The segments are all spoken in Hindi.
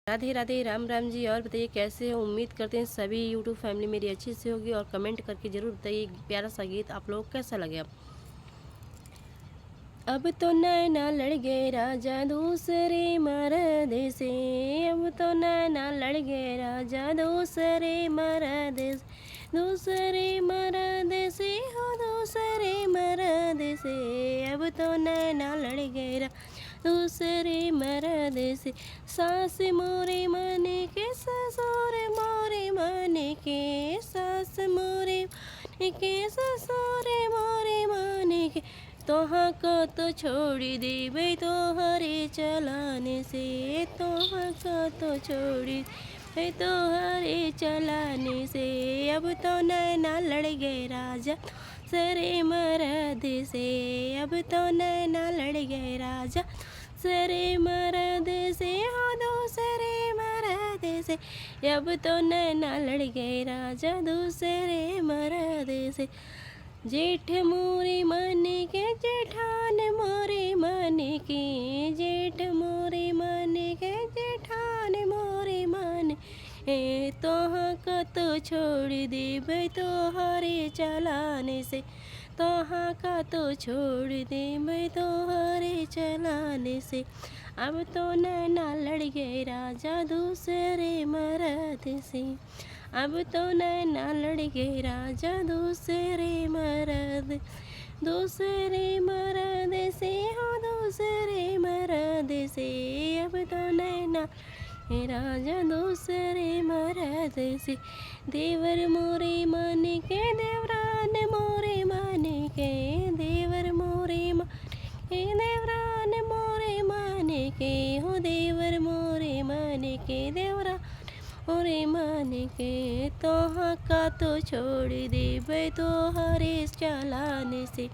राधे राधे, राम राम जी। और बताइए कैसे हो। उम्मीद करते हैं सभी यूट्यूब फैमिली मेरी अच्छी से होगी। और कमेंट करके ज़रूर बताइए प्यारा सा गीत आप लोग कैसा लगे। अब तो नैना लड़ गए राजा दूसरे मर्द से। अब तो नैना लड़ गए राजा दूसरे मर्द से। दूसरे मर्द से हो दूसरे मर्द से। अब तो नैना लड़ गए राजा दूसरे मर्द से। सास मोरे मन के ससुर मोरे मन के। सास मोरे मन के ससुर मोरे मन के। तोहाँ को तो छोड़ देबै तोहरे चलाने से। तोहाँ को तो छोड़ देबै तोहरे चलाने से। अब तो नैना लड़ गए राजा सरे मर्द से। अब तो नैना लड़ गए राजा सरे मर्द से हो दूसरे मर्द से। अब तो नैना लड़ गए राजा दूसरे मर्द से। जेठ मोरे मन के जेठान मोरे मन के। जेठ मोरे मन के जेठान मोरे मन ए। तोहाँ का तो छोड़ देबै तोहरे चलाने से। तोहाँ का तो छोड़ देबै तोहरे चलाने से। अब तो नैना लड़ गए राजा दूसरे मर्द से। अब तो नैना लड़ गए राजा दूसरे मर्द। दूसरे मर्द से हो दूसरे मर्द से। अब तो नैना राजा दूसरे मर्द से। देवर मोरे मन के देवरान मोरे मन के। देवर मोरे मन के देवरान मोरे मन के हो। देवर मोरे मन के देवरान मोरे मन के। तोहाँ का तो छोड़ देबै तोहरे चलाने से।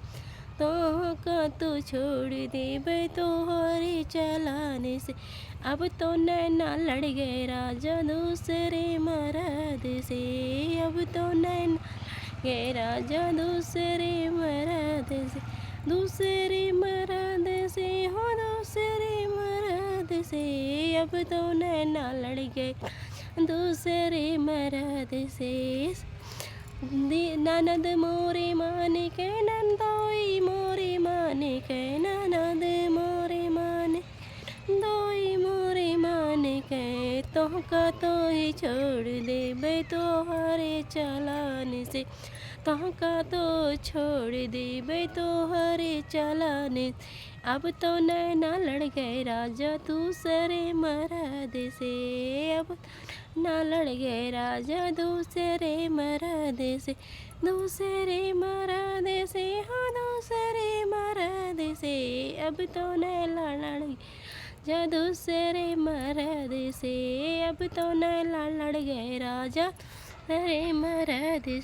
तोहाँ का तो छोड़ देबै तोहरे चलाने से। अब तो नैना लड़ गए राजा दूसरे मर्द से। अब तो नैना लड़ गए राजा दूसरे मर्द से। दूसरे मर्द से हो दूसरे मर्द से। अब तो नैना लड़ गए दूसरे मर्द से। ननद मोरे मान के नंदोई मोरे मान के। ननद मोरे मान दोई मोरे मान के। तोहका तो ही छोड़ देबै तोहरे चलाने से। तोहका तो छोड़ देबै तोहरे चलाने से। अब तो नैना लड़ गए राजा दूसरे मर्द से। अब ना लड़ गए राजा दूसरे मर्द से। दूसरे मर्द से हाँ दूसरे मर्द से। अब तो नैना लड़ गए राजा दूसरे मर्द से। अब तो नैना लड़ गए राजा दूसरे मर्द से।